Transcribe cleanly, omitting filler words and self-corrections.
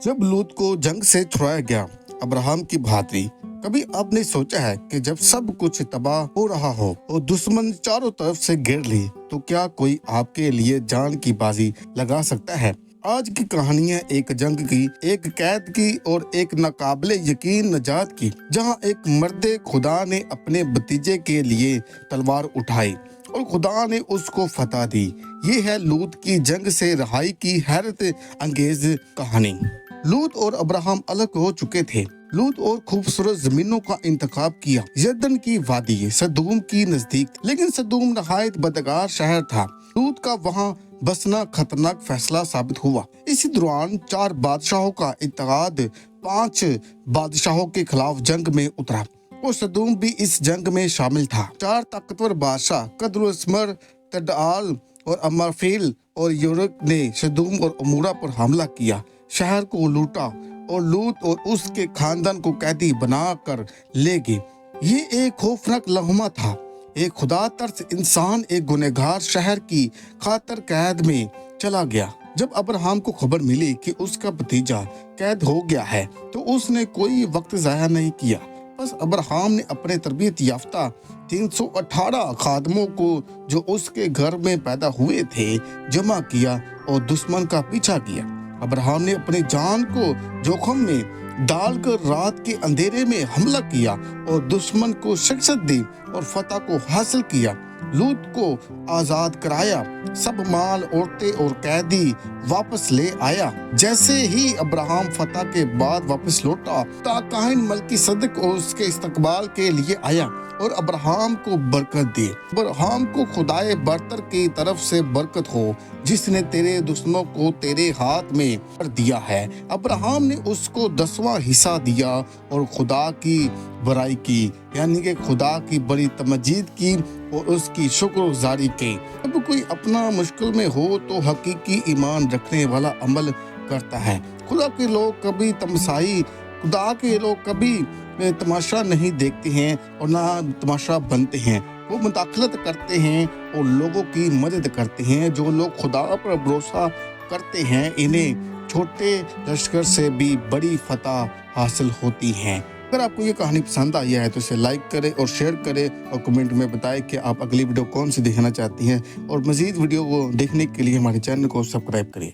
जब लूत को जंग से छुड़ाया गया अब्राहम की बहादुरी। कभी आपने सोचा है कि जब सब कुछ तबाह हो रहा हो और दुश्मन चारों तरफ से घेर ले तो क्या कोई आपके लिए जान की बाजी लगा सकता है? आज की कहानियां एक जंग की, एक कैद की और एक नाकाबिले यकीन नजात की, जहां एक मर्दे खुदा ने अपने भतीजे के लिए तलवार उठाई और खुदा ने उसको फतह दी। ये है लूत की जंग से रहाई की हैरत अंगेज कहानी। लूत और अब्राहम अलग हो चुके थे। लूत और खूबसूरत जमीनों का इंतखाब किया, यरदन की वादी सदूम की नजदीक, लेकिन सदूम नहायत बदकार शहर था। लूत का वहाँ बसना खतरनाक फैसला साबित हुआ। इसी दौरान 4 बादशाहों का इत्तेहाद 5 बादशाहों के खिलाफ जंग में उतरा और सदूम भी इस जंग में शामिल था। 4 ताकतवर बादशाह कदरुस्मर, तडआल और अमरफील और यूरक ने सदूम और अमूरा पर हमला किया, शहर को लूटा और लूत और उसके खानदान को कैदी बनाकर ले गए। ये एक खौफनाक लम्हा था। एक खुदा तरस इंसान एक गुनहगार शहर की खातर कैद में चला गया। जब अब्राहम को खबर मिली कि उसका भतीजा कैद हो गया है तो उसने कोई वक्त जाया नहीं किया। बस अब्राहम ने अपने तरबियत याफ्ता 318 खादमों को जो उसके घर में पैदा हुए थे जमा किया और दुश्मन का पीछा किया। अब्राहम ने अपनी जान को जोखिम में डालकर रात के अंधेरे में हमला किया और दुश्मन को शिकस्त दी और फतह को हासिल किया। लूत को आजाद कराया, सब माल, औरतें और कैदी वापस ले आया। जैसे ही अब्राहम फतह के बाद वापस लौटा, ताकाहिन मल्कीसदक उसके इस्तकबाल के लिए आया और अब्राहम को बरकत दी। अब्राहम को खुदाए बरतर की तरफ से बरकत हो, जिसने तेरे दुश्मनों को तेरे हाथ में कर दिया है। अब्राहम ने उसको 10वां हिस्सा दिया और खुदा की बड़ाई की, यानी कि खुदा की बड़ी तमजीद की और उसकी शुक्रगुजारी की। अब कोई अपना मुश्किल में हो तो हकीकी ईमान रखने वाला अमल करता है। खुदा के लोग कभी तमसाई, खुदा के लोग कभी तमाशा नहीं देखते हैं और ना तमाशा बनते हैं। वो मुदाखलत करते हैं और लोगों की मदद करते हैं। जो लोग खुदा पर भरोसा करते हैं, इन्हें छोटे लश्कर से भी बड़ी फतह हासिल होती हैं। अगर आपको ये कहानी पसंद आई है तो इसे लाइक करें और शेयर करें और कमेंट में बताएं कि आप अगली वीडियो कौन सी देखना चाहती हैं और मज़ीद वीडियो को देखने के लिए हमारे चैनल को सब्सक्राइब करें।